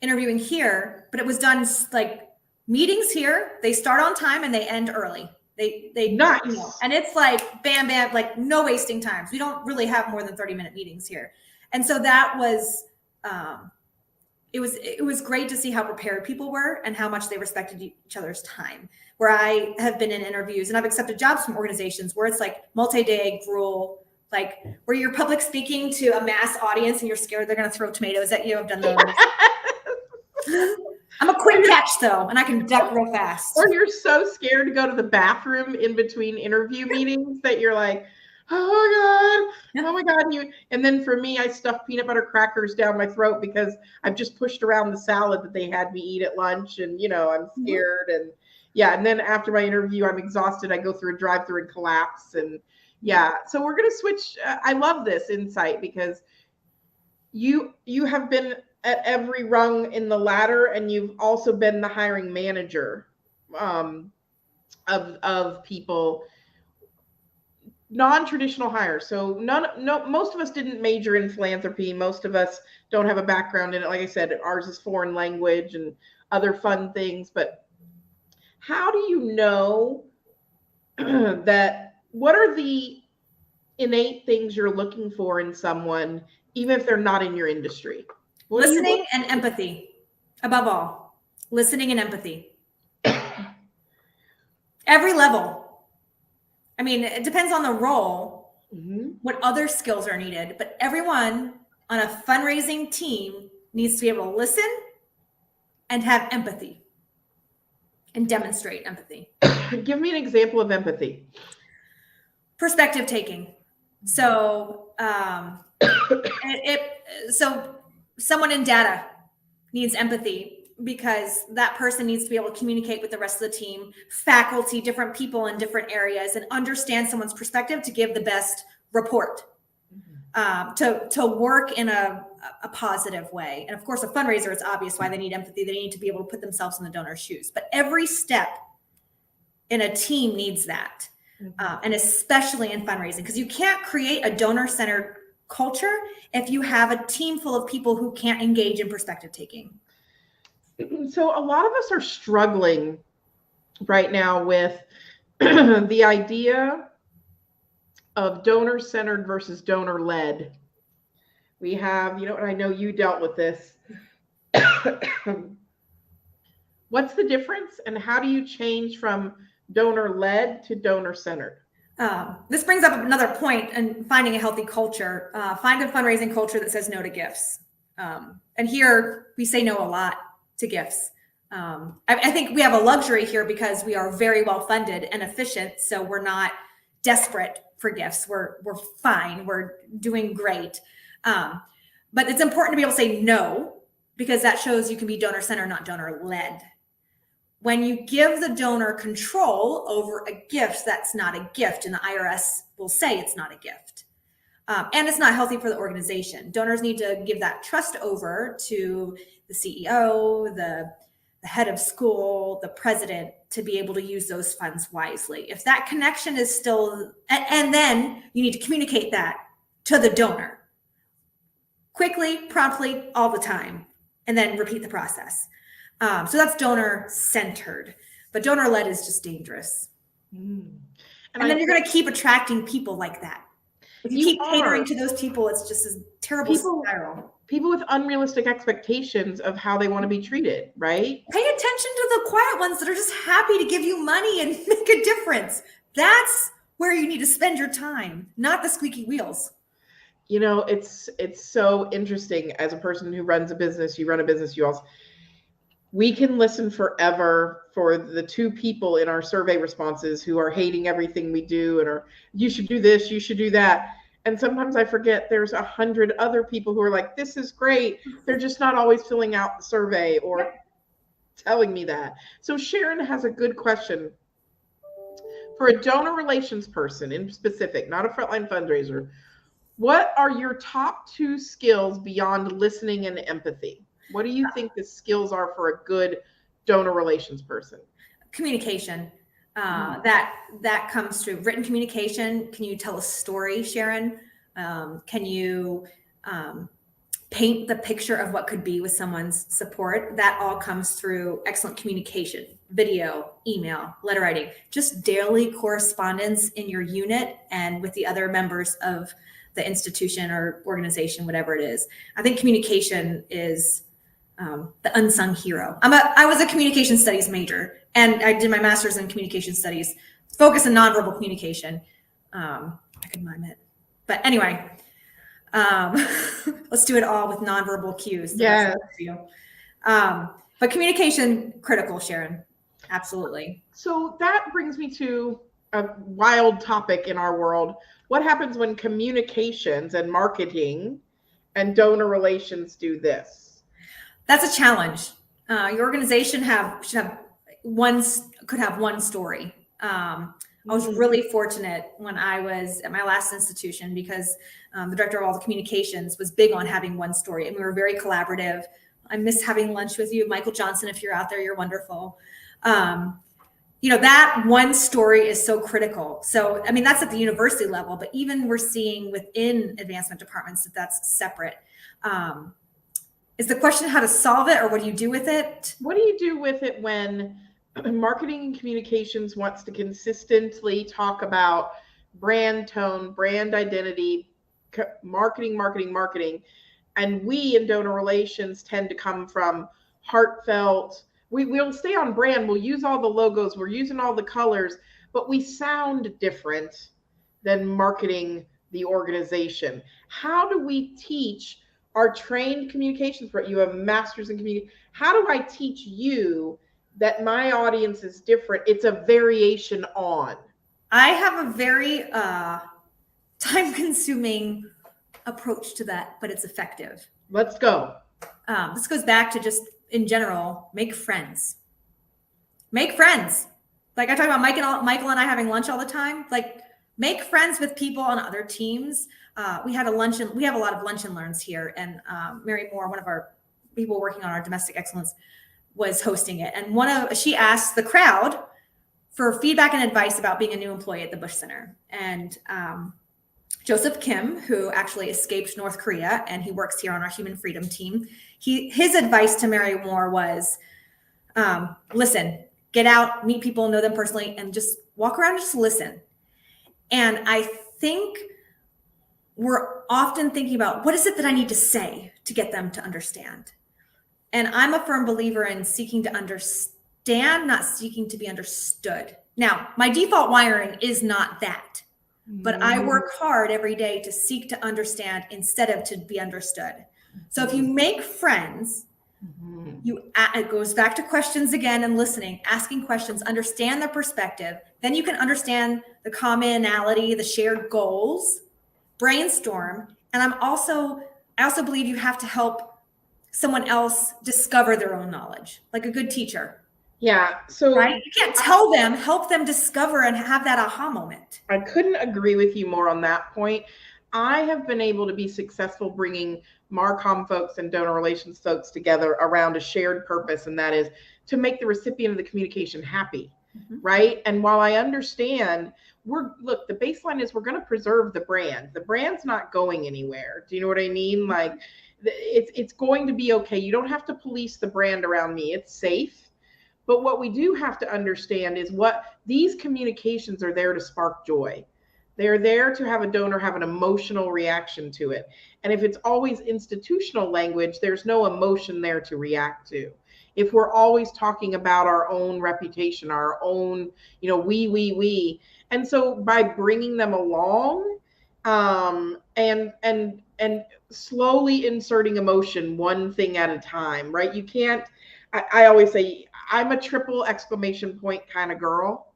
interviewing here, but it was done like meetings here. They start on time and they end early. They nice. You know, and it's like bam, bam, like no wasting times. We don't really have more than 30-minute meetings here. And so that was, it was great to see how prepared people were and how much they respected each other's time. Where I have been in interviews and I've accepted jobs from organizations where it's like multi-day gruel, like where you're public speaking to a mass audience and you're scared they're going to throw tomatoes at you. I've done those. I'm a quick catch though, and I can duck real fast. Or you're so scared to go to the bathroom in between interview meetings that you're like, oh my God. And then for me, I stuffed peanut butter crackers down my throat because I've just pushed around the salad that they had me eat at lunch. And, you know, I'm scared. And yeah. And then after my interview, I'm exhausted. I go through a drive-through and collapse. And yeah, so we're going to switch. I love this insight because you have been at every rung in the ladder, and you've also been the hiring manager of people, non-traditional hires. So most of us didn't major in philanthropy. Most of us don't have a background in it. Like I said, ours is foreign language and other fun things. But how do you know that? What are the innate things you're looking for in someone, even if they're not in your industry? Listening and empathy, above all. Listening and empathy. Every level. I mean, it depends on the role, what other skills are needed, but everyone on a fundraising team needs to be able to listen and have empathy and demonstrate empathy. Give me an example of empathy. Perspective taking. So, so someone in data needs empathy because that person needs to be able to communicate with the rest of the team, faculty, different people in different areas, and understand someone's perspective to give the best report, to work in a positive way. And of course, a fundraiser, it's obvious why they need empathy. They need to be able to put themselves in the donor's shoes. But every step in a team needs that, and especially in fundraising, because you can't create a donor-centered culture if you have a team full of people who can't engage in perspective taking. So a lot of us are struggling right now with the idea of donor-centered versus donor-led. We have, you know, and I know you dealt with this. What's the difference, and how do you change from donor-led to donor-centered? This brings up another point in finding a healthy culture. Find a fundraising culture that says no to gifts. And here we say no a lot to gifts. I think we have a luxury here because we are very well funded and efficient. So we're not desperate for gifts. We're fine. We're doing great. But it's important to be able to say no, because that shows you can be donor-centered, not donor-led. When you give the donor control over a gift, that's not a gift. And the IRS will say it's not a gift. And it's not healthy for the organization. Donors need to give that trust over to the CEO, the head of school, the president, to be able to use those funds wisely. If that connection is still, and then you need to communicate that to the donor quickly, promptly, all the time, and then repeat the process. So that's donor-centered, but donor-led is just dangerous. And then you're going to keep attracting people like that. If you keep catering to those people, it's just a terrible spiral. People with unrealistic expectations of how they want to be treated, right? Pay attention to the quiet ones that are just happy to give you money and make a difference. That's where you need to spend your time, not the squeaky wheels. You know, it's so interesting. As a person who runs a business, you run a business, you also, we can listen forever for the two people in our survey responses who are hating everything we do and are, you should do this, you should do that. And sometimes I forget there's 100 other people who are like, this is great. They're just not always filling out the survey, or telling me that. So Sharon has a good question. For a donor relations person in specific, not a frontline fundraiser, what are your top 2 skills beyond listening and empathy? What do you think the skills are for a good donor relations person? Communication. That comes through written communication. Can you tell a story, Sharon? Can you paint the picture of what could be with someone's support? That all comes through excellent communication, video, email, letter writing, just daily correspondence in your unit and with the other members of the institution or organization, whatever it is. I think communication is the unsung hero. I was a communication studies major, and I did my master's in communication studies, focus on nonverbal communication. I could mime it, but anyway, let's do it all with nonverbal cues. Yeah. But communication critical, Sharon. Absolutely. So that brings me to a wild topic in our world. What happens when communications and marketing and donor relations do this? That's a challenge. Your organization could have one story. I was really fortunate when I was at my last institution because the director of all the communications was big on having one story, and we were very collaborative. I miss having lunch with you, Michael Johnson. If you're out there, you're wonderful. That one story is so critical. So, I mean, that's at the university level, but even we're seeing within advancement departments that's separate. Is the question how to solve it, or what do you do with it? What do you do with it when marketing and communications wants to consistently talk about brand tone, brand identity, marketing, and we in donor relations tend to come from heartfelt. We'll stay on brand, we'll use all the logos, we're using all the colors, but we sound different than marketing the organization. How do we teach our trained communications? You have a master's in communication. How do I teach you that my audience is different? It's a variation on. I have a very time-consuming approach to that, but it's effective. Let's go. This goes back to just in general, make friends. Make friends. Like I talk about Michael and I having lunch all the time. Like make friends with people on other teams. We had a luncheon. We have a lot of lunch and learns here, and Mary Moore, one of our people working on our domestic excellence, was hosting it. And she asked the crowd for feedback and advice about being a new employee at the Bush Center. And Joseph Kim, who actually escaped North Korea, and he works here on our human freedom team. His advice to Mary Moore was, listen, get out, meet people, know them personally, and just walk around and just listen. And I think we're often thinking about what is it that I need to say to get them to understand? And I'm a firm believer in seeking to understand, not seeking to be understood. Now, my default wiring is not that, but I work hard every day to seek to understand instead of to be understood. So if you make friends, it goes back to questions again and listening, asking questions, understand their perspective. Then you can understand the commonality, the shared goals, brainstorm. And I also believe you have to help someone else discover their own knowledge, like a good teacher. Yeah. So right? You can't tell them, help them discover and have that aha moment. I couldn't agree with you more on that point. I have been able to be successful bringing Marcom folks and donor relations folks together around a shared purpose, and that is to make the recipient of the communication happy, right? And while I understand, the baseline is we're going to preserve the brand. The brand's not going anywhere. Do you know what I mean? Like, it's going to be okay. You don't have to police the brand around me. It's safe. But what we do have to understand is what these communications are there to spark joy. They're there to have a donor have an emotional reaction to it. And if it's always institutional language, there's no emotion there to react to. If we're always talking about our own reputation, our own, we. And so by bringing them along and slowly inserting emotion one thing at a time, right? You can't, I always say, I'm a triple exclamation point kind of girl.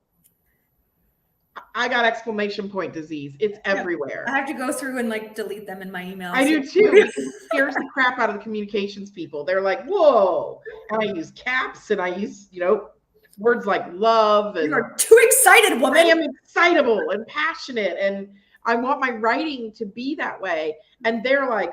I got exclamation point disease. It's everywhere. I have to go through and like delete them in my emails. I do too. It scares the crap out of the communications people. They're like, whoa. And I use caps and I use, words like love. And you're too excited, woman. I am excitable and passionate. And I want my writing to be that way. And they're like,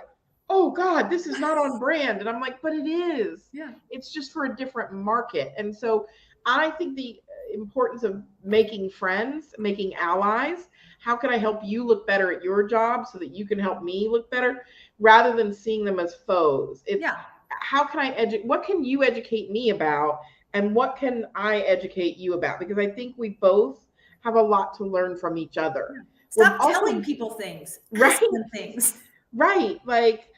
oh God, this is not on brand. And I'm like, but it is. Yeah. It's just for a different market. And so I think the importance of making friends, making allies. How can I help you look better at your job so that you can help me look better, rather than seeing them as foes? It's how can I what can you educate me about, and what can I educate you about? Because I think we both have a lot to learn from each other. Stop telling people things. Ask them things. Right. Like,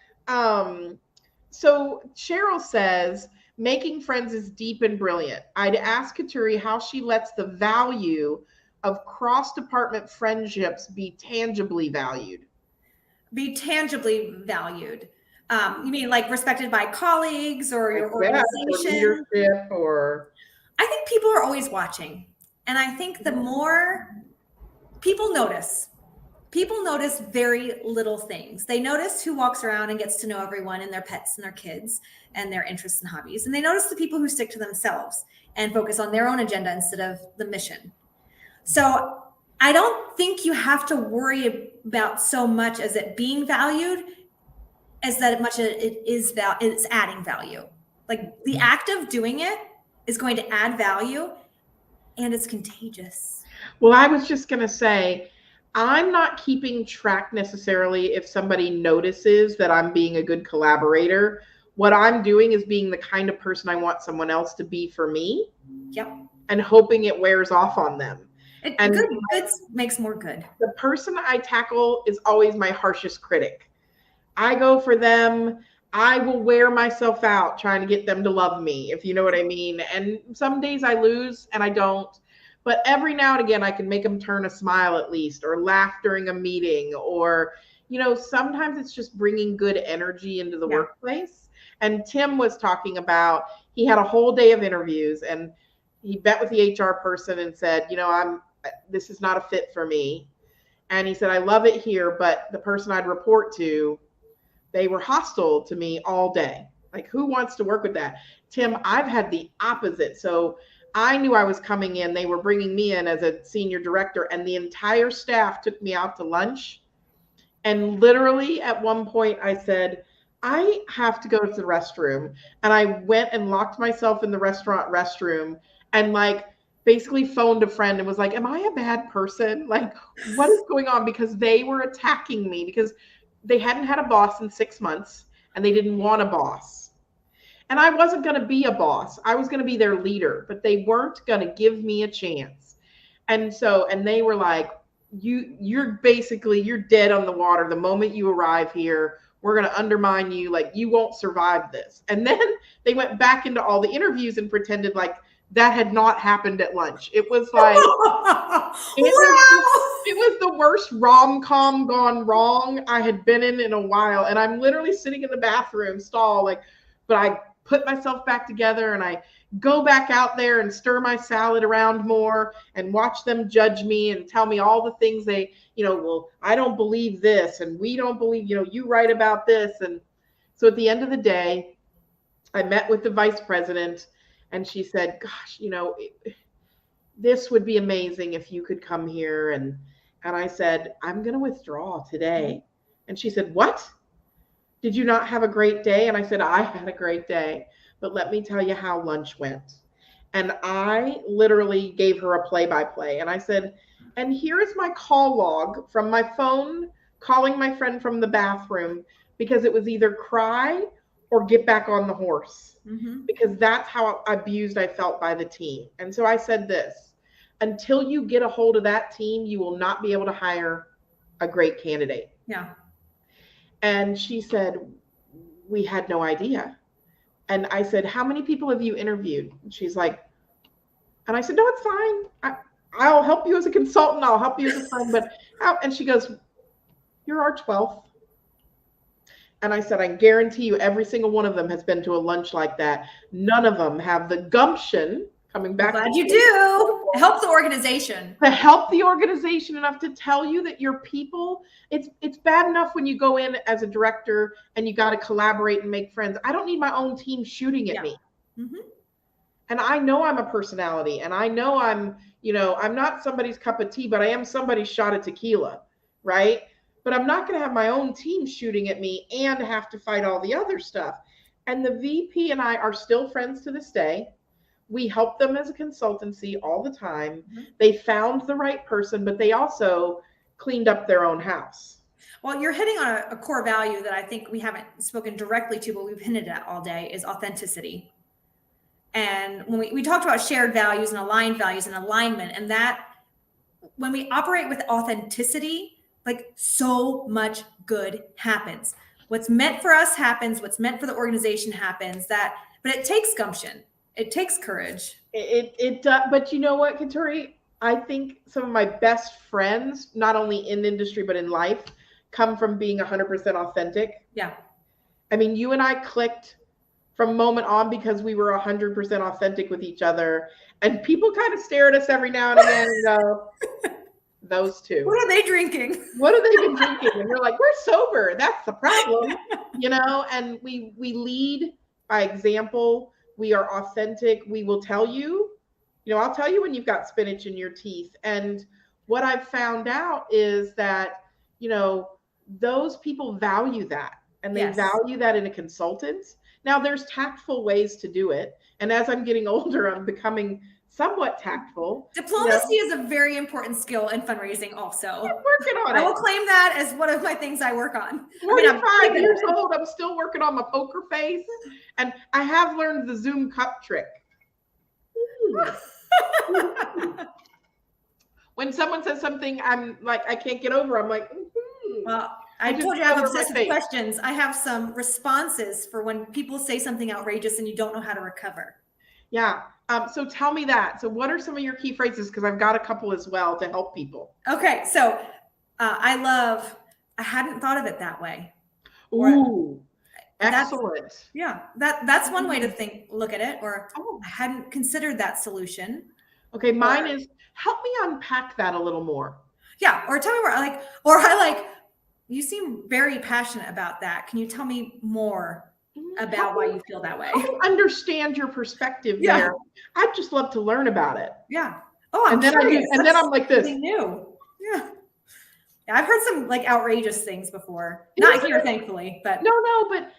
so Cheryl says, making friends is deep and brilliant. I'd ask Katuri how she lets the value of cross-department friendships be tangibly valued. Be tangibly valued. You mean like respected by colleagues or your organization? Or leadership, or I think people are always watching. And I think the more people notice very little things. They notice who walks around and gets to know everyone and their pets and their kids and their interests and hobbies. And they notice the people who stick to themselves and focus on their own agenda instead of the mission. So I don't think you have to worry about so much as it being valued as that much it's adding value. Like the act of doing it is going to add value, and it's contagious. Well, I was just going to say, I'm not keeping track necessarily if somebody notices that I'm being a good collaborator. What I'm doing is being the kind of person I want someone else to be for me. Yep. And hoping it wears off on them. And good makes more good. The person I tackle is always my harshest critic. I go for them. I will wear myself out trying to get them to love me, if you know what I mean. And some days I lose and I don't. But every now and again, I can make them turn a smile at least, or laugh during a meeting, or, sometimes it's just bringing good energy into the workplace. And Tim was talking about, he had a whole day of interviews and he met with the HR person and said, this is not a fit for me. And he said, I love it here, but the person I'd report to, they were hostile to me all day. Like, who wants to work with that? Tim, I've had the opposite. So I knew I was coming in. They were bringing me in as a senior director, and the entire staff took me out to lunch. And literally at one point I said, I have to go to the restroom. And I went and locked myself in the restaurant restroom and basically phoned a friend and was like, am I a bad person? Like, what is going on? Because they were attacking me because they hadn't had a boss in 6 months and they didn't want a boss. And I wasn't going to be a boss. I was going to be their leader, but they weren't going to give me a chance. And they were like, you're dead on the water. The moment you arrive here, we're going to undermine you. Like, you won't survive this. And then they went back into all the interviews and pretended like that had not happened at lunch. It was like, it was the worst rom-com gone wrong I had been in a while. And I'm literally sitting in the bathroom stall, but I put myself back together and I go back out there and stir my salad around more and watch them judge me and tell me all the things they, well, I don't believe this and we don't believe, you write about this. And so at the end of the day, I met with the vice president and she said, gosh, this would be amazing if you could come here. And I said, I'm going to withdraw today. And she said, what? Did you not have a great day? And I said, I had a great day, but let me tell you how lunch went. And I literally gave her a play-by-play. And I said, and here is my call log from my phone, calling my friend from the bathroom, because it was either cry or get back on the horse, because that's how abused I felt by the team. And so I said this, until you get a hold of that team, you will not be able to hire a great candidate. Yeah. And she said, we had no idea. And I said, how many people have you interviewed? And she's like, and I said, no, it's fine. I'll help you as a consultant. I'll help you as a friend. But and she goes, you're our 12th. And I said, I guarantee you every single one of them has been to a lunch like that. None of them have the gumption coming back. I'm glad you do. It helps the organization. To help the organization enough to tell you that your people, it's bad enough when you go in as a director and you got to collaborate and make friends. I don't need my own team shooting at me. Mm-hmm. And I know I'm a personality, and I know I'm not somebody's cup of tea, but I am somebody's shot of tequila, right? But I'm not going to have my own team shooting at me and have to fight all the other stuff. And the VP and I are still friends to this day. We help them as a consultancy all the time. Mm-hmm. They found the right person, but they also cleaned up their own house. Well, you're hitting on a core value that I think we haven't spoken directly to, but we've hinted at all day, is authenticity. And when we talked about shared values and aligned values and alignment, and that when we operate with authenticity, like so much good happens. What's meant for us happens. What's meant for the organization happens. But it takes gumption. It takes courage. It but you know what, Katuri? I think some of my best friends, not only in industry but in life, come from being 100% authentic. Yeah. I mean, you and I clicked from moment on because we were 100% authentic with each other, and people kind of stare at us every now and again and go, "Those two. What are they drinking? What have they been drinking?" And we're like, "We're sober. That's the problem," And we lead by example. We are authentic. We will tell you, I'll tell you when you've got spinach in your teeth. And what I've found out is that, those people value that, and they value that in a consultant. Now, there's tactful ways to do it. And as I'm getting older, I'm becoming somewhat tactful. Diplomacy is a very important skill in fundraising also. I'm working on it. I will claim that as one of my things I work on. 45 years old, I'm still working on my poker face. And I have learned the Zoom cup trick. When someone says something I'm like, I can't get over, I'm like, Well, I told you I have obsessive questions. I have some responses for when people say something outrageous and you don't know how to recover. Yeah. So tell me that. So what are some of your key phrases? Because I've got a couple as well to help people. Okay. So I hadn't thought of it that way. Ooh, excellent. That's one way to look at it. Or I hadn't considered that solution. Okay. Mine is, help me unpack that a little more. Yeah. Or tell me where I like, you seem very passionate about that. Can you tell me more about why you feel that way? I understand your perspective there. I'd just love to learn about it. Yeah. Oh, I'm curious. And then I'm like this. New. Yeah. I've heard some like outrageous things before. Not here, thankfully, but but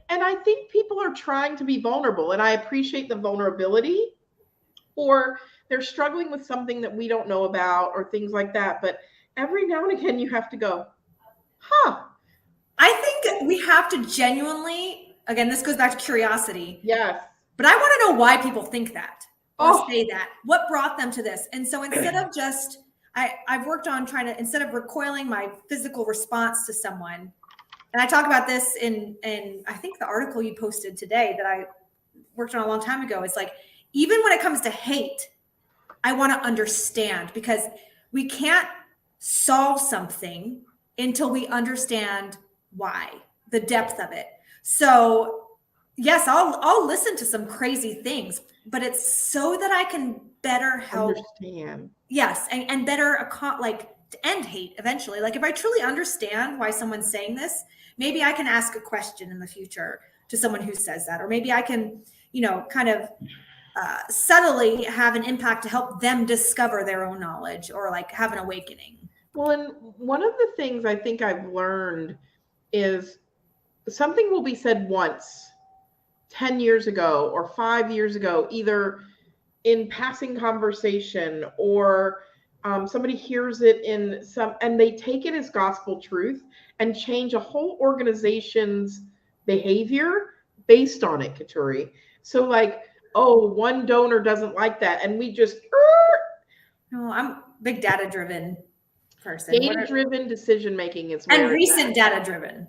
and I think people are trying to be vulnerable, and I appreciate the vulnerability, or they're struggling with something that we don't know about or things like that. But every now and again you have to go, I think we have to genuinely, again, this goes back to curiosity. Yes. But I want to know why people think that or say that. What brought them to this? And so instead of just, I've worked on trying to, instead of recoiling my physical response to someone, and I talk about this in I think the article you posted today that I worked on a long time ago. It's like, even when it comes to hate, I want to understand, because we can't solve something until we understand why, the depth of it. So yes, I'll listen to some crazy things, but it's so that I can better help understand. Yes. And better to end hate eventually. Like if I truly understand why someone's saying this, maybe I can ask a question in the future to someone who says that, or maybe I can, kind of subtly have an impact to help them discover their own knowledge or like have an awakening. Well, and one of the things I think I've learned is something will be said once 10 years ago or 5 years ago, either in passing conversation or somebody hears it and they take it as gospel truth and change a whole organization's behavior based on it, Katuri. So like, one donor doesn't like that, and we just... No, I'm a big data-driven person. Data-driven decision-making is where and recent data-driven.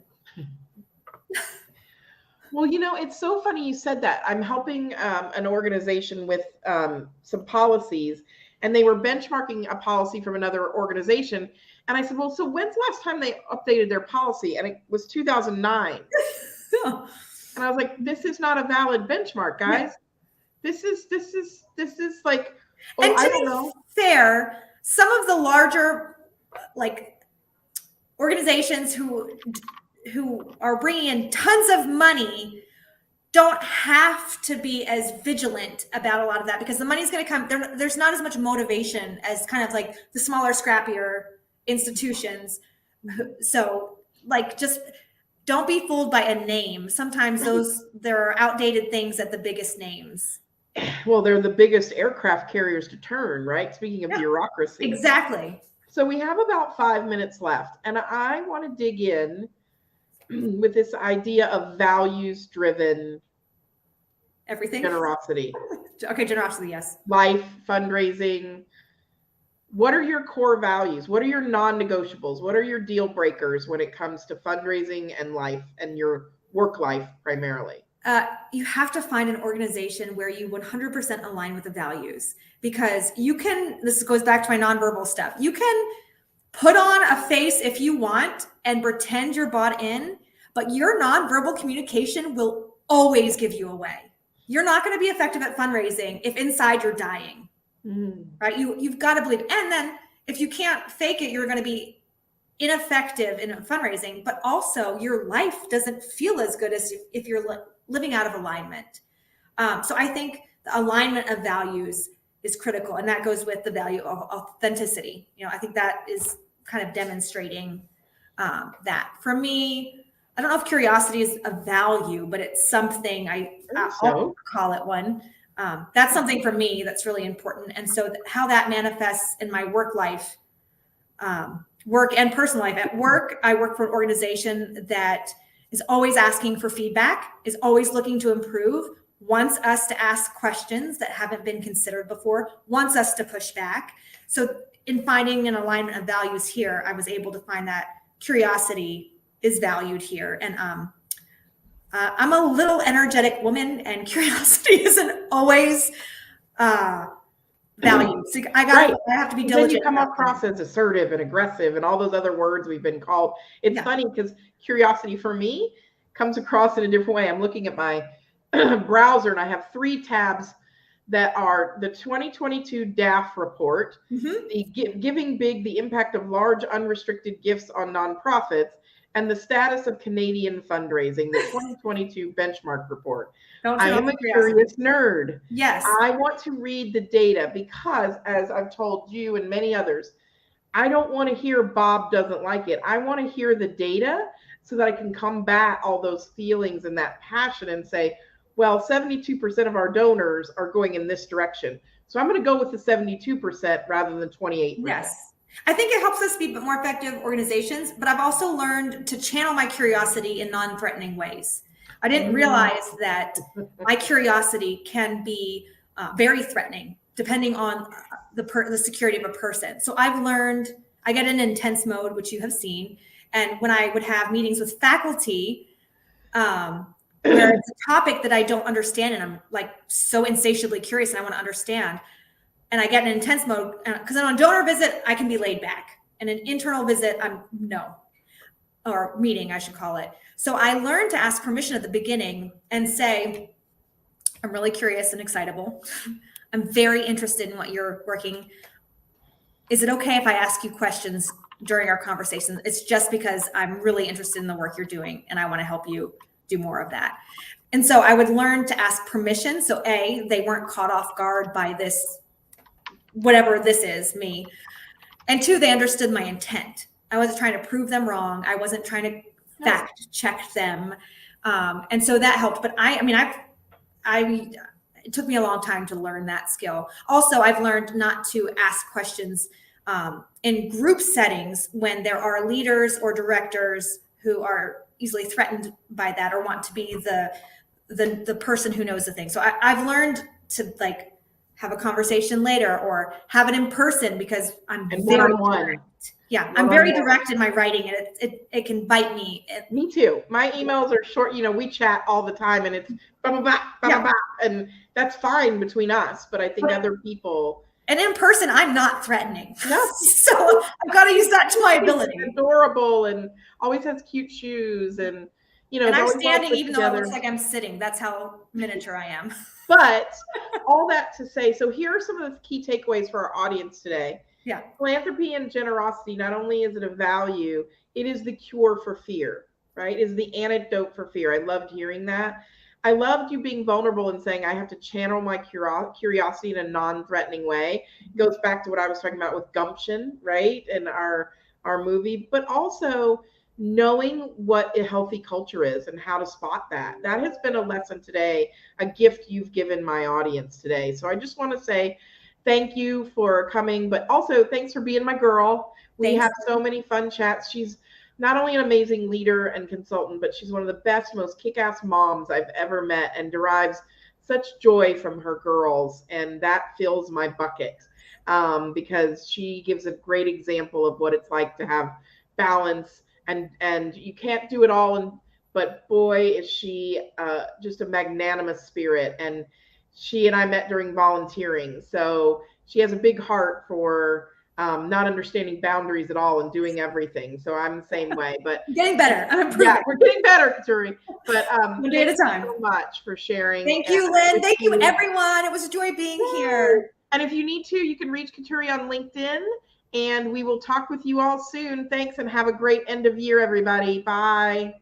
Well, it's so funny you said that. I'm helping an organization with some policies, and they were benchmarking a policy from another organization. And I said, well, so when's the last time they updated their policy? And it was 2009. And I was like, this is not a valid benchmark, guys. This is like, oh, And to I don't be know. fair, some of the larger like organizations who are bringing in tons of money don't have to be as vigilant about a lot of that, because the money's going to come. There's not as much motivation as kind of like the smaller, scrappier institutions. So like, just don't be fooled by a name. Sometimes there are outdated things at the biggest names. Well, they're the biggest aircraft carriers to turn, right? Speaking of bureaucracy. Exactly. So we have about 5 minutes left, and I want to dig in with this idea of values-driven Everything. generosity. Okay, generosity, yes. Life, fundraising. What are your core values? What are your non-negotiables? What are your deal breakers when it comes to fundraising and life and your work life primarily? You have to find an organization where you 100% align with the values, because you can, this goes back to my nonverbal stuff. You can put on a face if you want and pretend you're bought in, but your nonverbal communication will always give you away. You're not going to be effective at fundraising if inside you're dying, right? You've got to believe. And then if you can't fake it, you're going to be ineffective in fundraising, but also your life doesn't feel as good as if you're living out of alignment. So I think the alignment of values is critical, and that goes with the value of authenticity. I think that is kind of demonstrating that. For me, I don't know if curiosity is a value, but it's something I'll call it one. That's something for me that's really important. And so how that manifests in my work life, work and personal life. At work, I work for an organization that is always asking for feedback, is always looking to improve, wants us to ask questions that haven't been considered before, wants us to push back. So in finding an alignment of values here, I was able to find that curiosity is valued here. And I'm a little energetic woman, and curiosity isn't always valued. So I have to be diligent. Then you come across as assertive and aggressive and all those other words we've been called. It's funny because curiosity for me comes across in a different way. I'm looking at my browser and I have 3 tabs that are the 2022 DAF report, the Giving Big, the impact of large unrestricted gifts on nonprofits, and the status of Canadian fundraising, the 2022 benchmark report. I am a curious nerd. Yes. I want to read the data because, as I've told you and many others, I don't want to hear Bob doesn't like it. I want to hear the data so that I can combat all those feelings and that passion and say, well, 72% of our donors are going in this direction. So I'm going to go with the 72% rather than 28%. Yes. I think it helps us be more effective organizations, but I've also learned to channel my curiosity in non-threatening ways. I didn't realize that my curiosity can be very threatening depending on the security of a person. So I've learned, I get in intense mode, which you have seen. And when I would have meetings with faculty, where it's a topic that I don't understand, and I'm like so insatiably curious and I want to understand, and I get in intense mode, because on a donor visit, I can be laid back. And an internal visit, or meeting, I should call it. So I learned to ask permission at the beginning and say, I'm really curious and excitable. I'm very interested in what you're working. Is it okay if I ask you questions during our conversation? It's just because I'm really interested in the work you're doing and I want to help you do more of that. And so I would learn to ask permission. So A, they weren't caught off guard by this, whatever this is, me. And 2, they understood my intent. I wasn't trying to prove them wrong. I wasn't trying to fact check them. And so that helped. But it took me a long time to learn that skill. Also, I've learned not to ask questions in group settings when there are leaders or directors who are easily threatened by that or want to be the person who knows the thing. So I've learned to have a conversation later or have it in person, because I'm very direct. Yeah, I'm very direct in my writing, and it can bite me. Me too. My emails are short. We chat all the time, and it's blah, blah, blah, blah, blah, and that's fine between us. But I think other people. And in person, I'm not threatening. No. So I've got to use that to my ability. He's adorable and always has cute shoes, and you know, and it's I'm always all standing put even though it together. looks like I'm sitting. That's how miniature I am. But all that to say, so here are some of the key takeaways for our audience today. Yeah. Philanthropy and generosity, not only is it a value, it is the cure for fear, right? It is the antidote for fear. I loved hearing that. I loved you being vulnerable and saying, I have to channel my curiosity in a non-threatening way. It goes back to what I was talking about with gumption, right? In our movie, but also knowing what a healthy culture is and how to spot that. That has been a lesson today, a gift you've given my audience today. So I just want to say thank you for coming, but also thanks for being my girl. We Thanks. have so many fun chats. She's not only an amazing leader and consultant, but she's one of the best, most kick-ass moms I've ever met and derives such joy from her girls. And that fills my bucket because she gives a great example of what it's like to have balance. And you can't do it all, but boy, is she just a magnanimous spirit. And she and I met during volunteering. So she has a big heart for not understanding boundaries at all and doing everything. So I'm the same way, but Getting better. I'm improving. Yeah, we're getting better, Katuri. But one day at a time. Thank you so much for sharing. Thank you, Lynn. Thank you, everyone. It was a joy being here. And if you need to, you can reach Katuri on LinkedIn, and we will talk with you all soon. Thanks, and have a great end of year, everybody. Bye.